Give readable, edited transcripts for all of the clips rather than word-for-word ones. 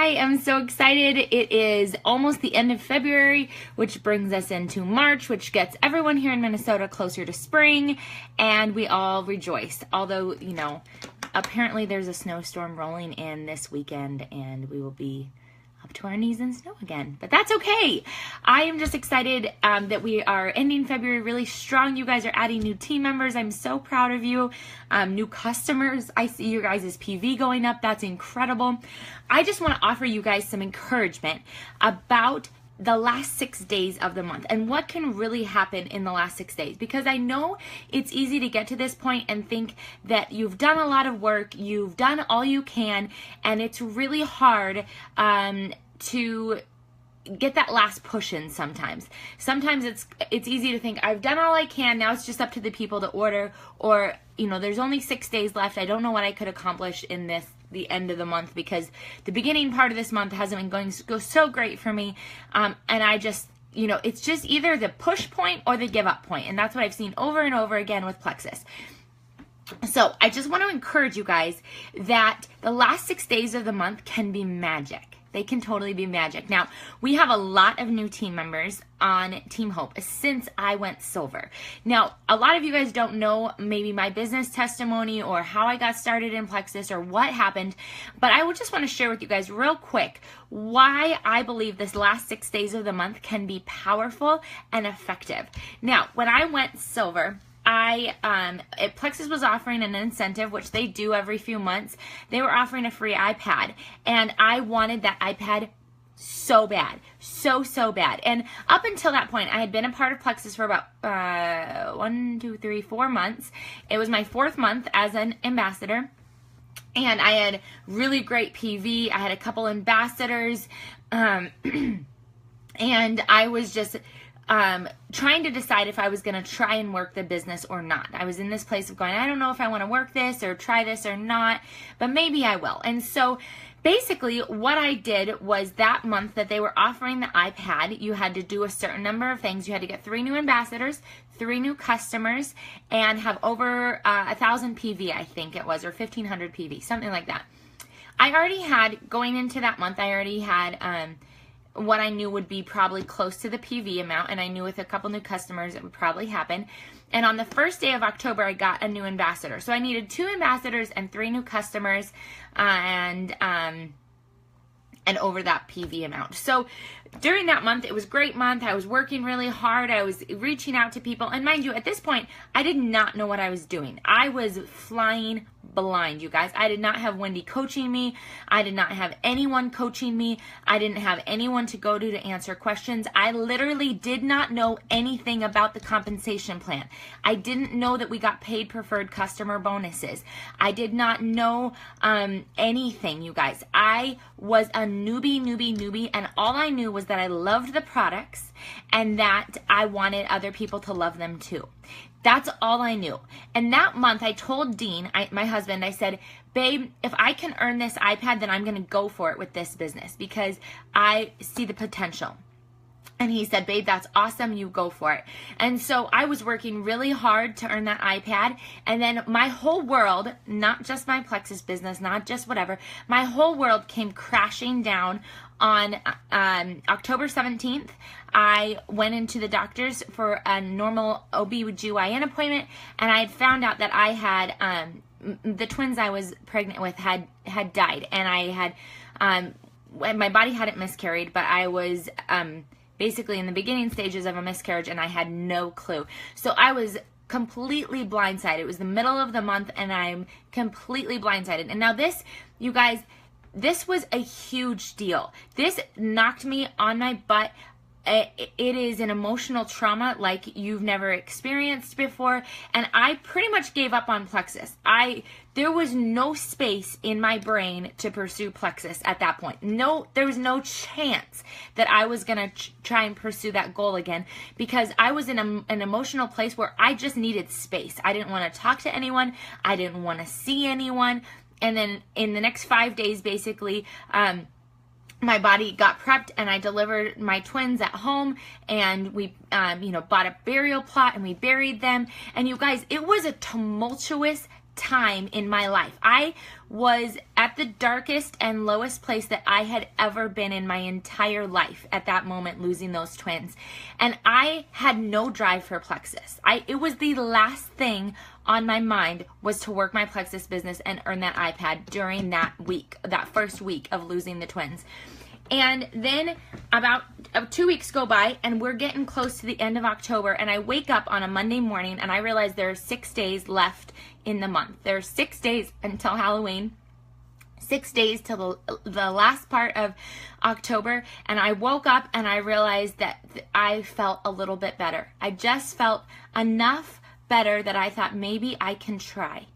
I am so excited. It is almost the end of February, which brings us into March, which gets everyone here in Minnesota closer to spring, and we all rejoice. Although, you know, apparently there's a snowstorm rolling in this weekend, and we will be up to our knees in snow again, but that's okay. I am just excited that we are ending February really strong. You guys are adding new team members. I'm so proud of you. New customers. I see your guys' PV going up. That's incredible. I just want to offer you guys some encouragement about the last 6 days of the month and what can really happen in the last 6 days, because I know it's easy to get to this point and think that you've done a lot of work, you've done all you can, and it's really hard to get that last push in sometimes. Sometimes it's easy to think, I've done all I can, now it's just up to the people to order, or, you know, there's only 6 days left, I don't know what I could accomplish in the end of the month, because the beginning part of this month hasn't been going so great for me, and I just, you know, it's just either the push point or the give up point, and that's what I've seen over and over again with Plexus. So I just want to encourage you guys that the last 6 days of the month can be magic. They can totally be magic. Now, we have a lot of new team members on Team Hope since I went silver. Now, a lot of you guys don't know maybe my business testimony or how I got started in Plexus or what happened, but I would just want to share with you guys real quick why I believe this last 6 days of the month can be powerful and effective. Now, when I went silver, Plexus was offering an incentive, which they do every few months. They were offering a free iPad, and I wanted that iPad so bad, so bad. And up until that point, I had been a part of Plexus for about 4 months. It was my 4th month as an ambassador, and I had really great PV. I had a couple ambassadors, and I was just trying to decide if I was going to try and work the business or not. I was in this place of going, I don't know if I want to work this or try this or not, but maybe I will. And so basically what I did was that month that they were offering the iPad, you had to do a certain number of things. You had to get 3 new ambassadors, 3 new customers, and have over 1,000 PV, I think it was, or 1,500 PV, something like that. I already had, going into that month, I already had what I knew would be probably close to the PV amount, and I knew with a couple new customers it would probably happen. And on the first day of October, I got a new ambassador. So I needed 2 ambassadors and 3 new customers, and over that PV amount. So during that month, it was a great month. I was working really hard. I was reaching out to people. And mind you, at this point, I did not know what I was doing. I was flying blind, you guys. I did not have Wendy coaching me. I did not have anyone coaching me. I didn't have anyone to go to answer questions. I literally did not know anything about the compensation plan. I didn't know that we got paid preferred customer bonuses. I did not know anything, you guys. I was a newbie, and all I knew was that I loved the products and that I wanted other people to love them too. That's all I knew. And that month I told Dean, my husband, I said, babe, if I can earn this iPad, then I'm going to go for it with this business because I see the potential. And he said, babe, that's awesome. You go for it. And so I was working really hard to earn that iPad. And then my whole world, not just my Plexus business, not just whatever, my whole world came crashing down on October 17th. I went into the doctor's for a normal OB/GYN appointment, and I had found out that I had, the twins I was pregnant with had died. And I had, my body hadn't miscarried, but I was, basically in the beginning stages of a miscarriage, and I had no clue. So I was completely blindsided. It was the middle of the month, and I'm completely blindsided. And now this, you guys, this was a huge deal. This knocked me on my butt. It is an emotional trauma like you've never experienced before, and I pretty much gave up on Plexus. There was no space in my brain to pursue Plexus at that point. There was no chance that I was going to try and pursue that goal again, because I was in an emotional place where I just needed space. I didn't want to talk to anyone. I didn't want to see anyone. And then in the next 5 days, basically, my body got prepped, and I delivered my twins at home, and we, bought a burial plot, and we buried them. And you guys, it was a tumultuous time in my life. I was at the darkest and lowest place that I had ever been in my entire life at that moment, losing those twins. And I had no drive for Plexus. It was the last thing on my mind was to work my Plexus business and earn that iPad during that week, that first week of losing the twins. And then about 2 weeks go by and we're getting close to the end of October, and I wake up on a Monday morning and I realize there are 6 days left in the month. There are 6 days until Halloween, 6 days till the last part of October, and I woke up and I realized that I felt a little bit better. I just felt enough better that I thought maybe I can try.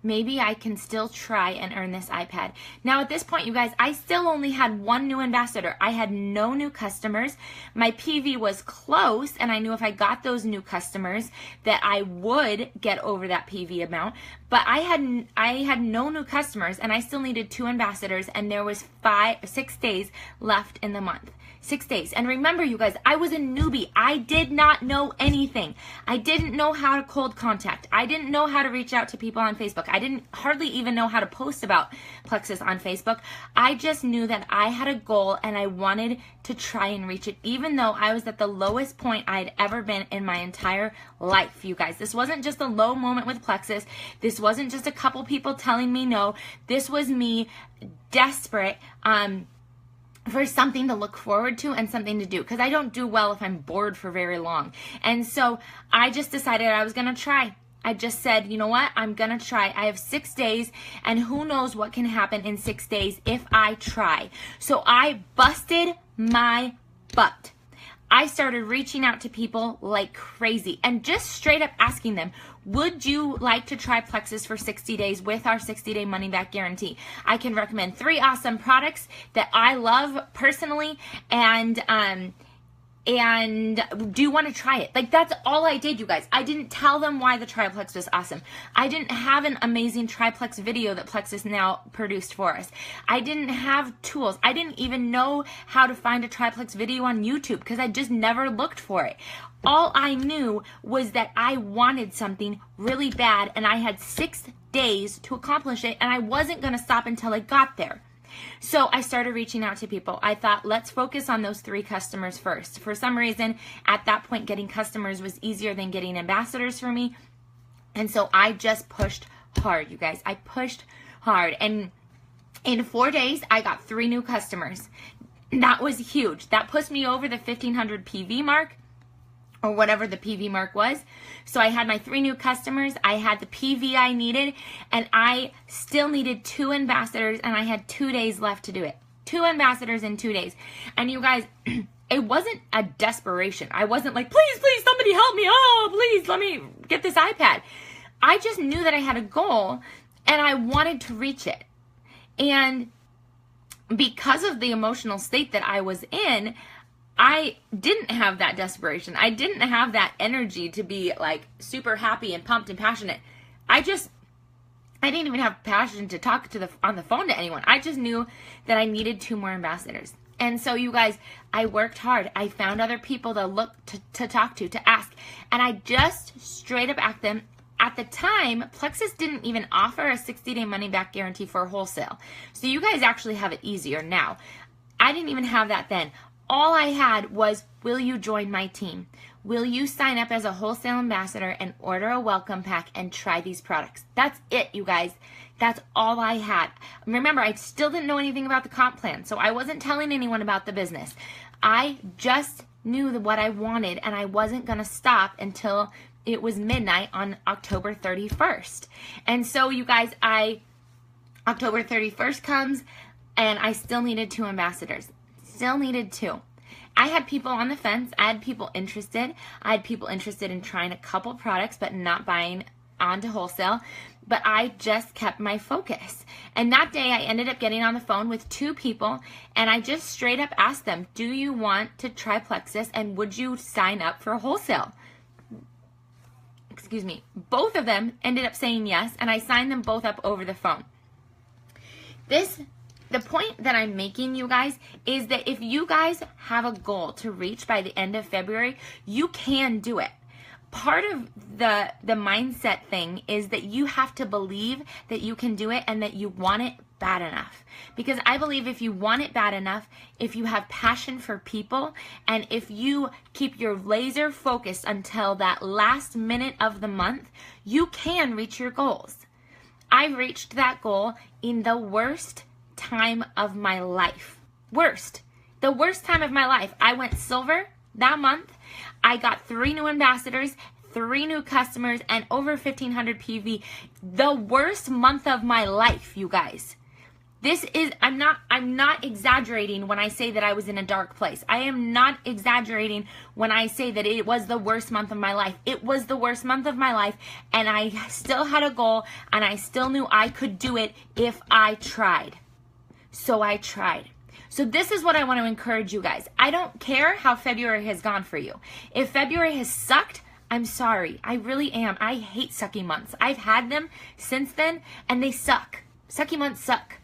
Maybe I can still try and earn this iPad. Now at this point, you guys, I still only had one new ambassador. I had no new customers. My PV was close, and I knew if I got those new customers that I would get over that PV amount. But I had no new customers, and I still needed 2 ambassadors, and there was 6 days left in the month. 6 days. And remember, you guys, I was a newbie. I did not know anything. I didn't know how to cold contact. I didn't know how to reach out to people on Facebook. I didn't hardly even know how to post about Plexus on Facebook. I just knew that I had a goal and I wanted to try and reach it, even though I was at the lowest point I'd ever been in my entire life, you guys. This wasn't just a low moment with Plexus. This wasn't just a couple people telling me no. This was me desperate, for something to look forward to and something to do, because I don't do well if I'm bored for very long. And so I just decided I was going to try. I just said, you know what, I'm going to try. I have 6 days, and who knows what can happen in 6 days if I try. So I busted my butt. I started reaching out to people like crazy and just straight up asking them, would you like to try Plexus for 60 days with our 60-day money-back guarantee? I can recommend 3 awesome products that I love personally, and do you want to try it? Like, that's all I did, you guys. I didn't tell them why the triplex was awesome. I didn't have an amazing triplex video that Plexus now produced for us. I didn't have tools. I didn't even know how to find a triplex video on YouTube because I just never looked for it. All I knew was that I wanted something really bad, and I had 6 days to accomplish it, and I wasn't going to stop until I got there. So I started reaching out to people. I thought, let's focus on those 3 customers first. For some reason, at that point, getting customers was easier than getting ambassadors for me. And so I just pushed hard, you guys. I pushed hard. And in 4 days, I got 3 new customers. That was huge. That pushed me over the 1,500 PV mark, or whatever the PV mark was. So I had my 3 new customers, I had the PV I needed, and I still needed 2 ambassadors, and I had 2 days left to do it. 2 ambassadors in 2 days. And you guys, it wasn't a desperation. I wasn't like, please, please, somebody help me. Oh, please, let me get this iPad. I just knew that I had a goal, and I wanted to reach it. And because of the emotional state that I was in, I didn't have that desperation. I didn't have that energy to be like super happy and pumped and passionate. I didn't even have passion to talk on the phone to anyone. I just knew that I needed 2 more ambassadors. And so you guys, I worked hard. I found other people to look to talk to ask. And I just straight up asked them. At the time, Plexus didn't even offer a 60-day money-back guarantee for wholesale. So you guys actually have it easier now. I didn't even have that then. All I had was, will you join my team? Will you sign up as a wholesale ambassador and order a welcome pack and try these products? That's it, you guys. That's all I had. Remember, I still didn't know anything about the comp plan, so I wasn't telling anyone about the business. I just knew what I wanted, and I wasn't going to stop until it was midnight on October 31st. And so, you guys, October 31st comes, and I still needed 2 ambassadors. Still needed 2. I had people on the fence. I had people interested. I had people interested in trying a couple products but not buying onto wholesale. But I just kept my focus. And that day I ended up getting on the phone with 2 people, and I just straight up asked them, do you want to try Plexus and would you sign up for wholesale? Excuse me. Both of them ended up saying yes, and I signed them both up over the phone. The point that I'm making, you guys, is that if you guys have a goal to reach by the end of February, you can do it. part of the mindset thing is that you have to believe that you can do it and that you want it bad enough. Because I believe if you want it bad enough, if you have passion for people, and if you keep your laser focused until that last minute of the month, you can reach your goals. I reached that goal in the worst time of my life. The worst time of my life. I went silver that month. I got 3 new ambassadors, 3 new customers, and over 1,500 PV. The worst month of my life, you guys. This is, I'm not exaggerating when I say that I was in a dark place. I am not exaggerating when I say that it was the worst month of my life. It was the worst month of my life, and I still had a goal, and I still knew I could do it if I tried. So I tried. So this is what I want to encourage you guys. I don't care how February has gone for you. If February has sucked, I'm sorry. I really am. I hate sucky months. I've had them since then, and they suck. Sucky months suck.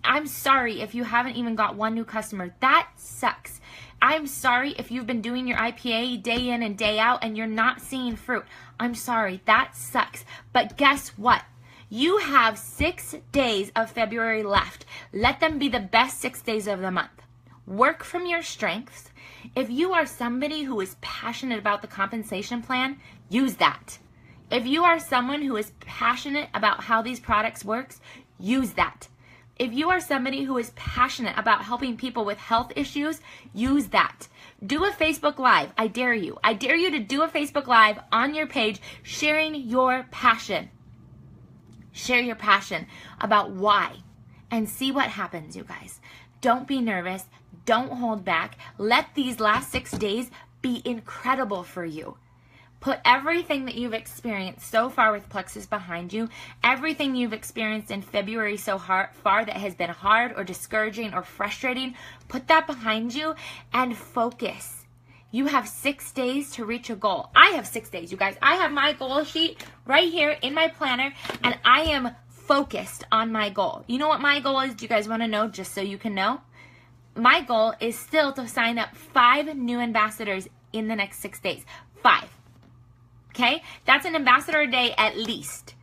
I'm sorry if you haven't even got 1 new customer. That sucks. I'm sorry if you've been doing your IPA day in and day out and you're not seeing fruit. I'm sorry. That sucks. But guess what? You have 6 days of February left. Let them be the best 6 days of the month. Work from your strengths. If you are somebody who is passionate about the compensation plan, use that. If you are someone who is passionate about how these products works, use that. If you are somebody who is passionate about helping people with health issues, use that. Do a Facebook Live. I dare you. I dare you to do a Facebook Live on your page sharing your passion. Share your passion about why and see what happens, you guys. Don't be nervous. Don't hold back. Let these last 6 days be incredible for you. Put everything that you've experienced so far with Plexus behind you, everything you've experienced in February so far that has been hard or discouraging or frustrating, put that behind you and focus. You have 6 days to reach a goal. I have 6 days, you guys. I have my goal sheet right here in my planner, and I am focused on my goal. You know what my goal is? Do you guys want to know, just so you can know? My goal is still to sign up 5 new ambassadors in the next 6 days. 5. Okay? That's an ambassador a day at least.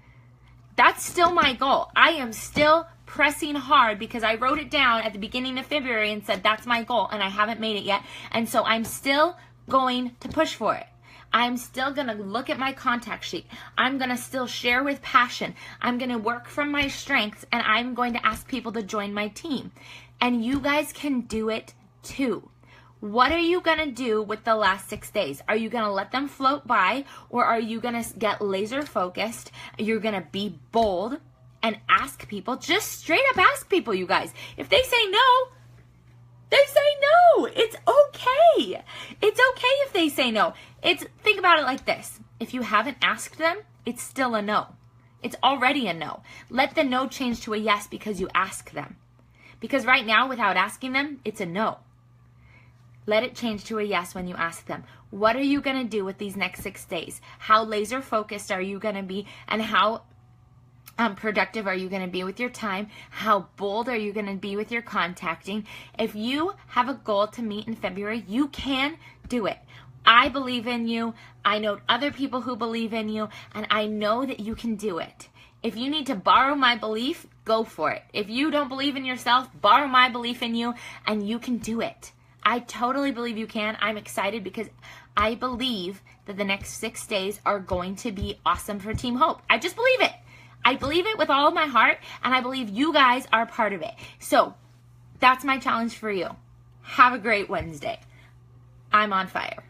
That's still my goal. I am still pressing hard because I wrote it down at the beginning of February and said that's my goal, and I haven't made it yet. And so I'm still going to push for it. I'm still going to look at my contact sheet. I'm going to still share with passion. I'm going to work from my strengths, and I'm going to ask people to join my team. And you guys can do it too. What are you going to do with the last 6 days? Are you going to let them float by, or are you going to get laser focused? You're going to be bold and ask people. Just straight up ask people, you guys. If they say no, they say no. It's okay. It's okay if they say no. Think about it like this. If you haven't asked them, it's still a no. It's already a no. Let the no change to a yes because you ask them. Because right now, without asking them, it's a no. Let it change to a yes when you ask them. What are you going to do with these next 6 days? How laser focused are you going to be? And how productive are you going to be with your time? How bold are you going to be with your contacting? If you have a goal to meet in February, you can do it. I believe in you. I know other people who believe in you, and I know that you can do it. If you need to borrow my belief, go for it. If you don't believe in yourself, borrow my belief in you, and you can do it. I totally believe you can. I'm excited because I believe that the next 6 days are going to be awesome for Team Hope. I just believe it. I believe it with all of my heart, and I believe you guys are part of it. So that's my challenge for you. Have a great Wednesday. I'm on fire.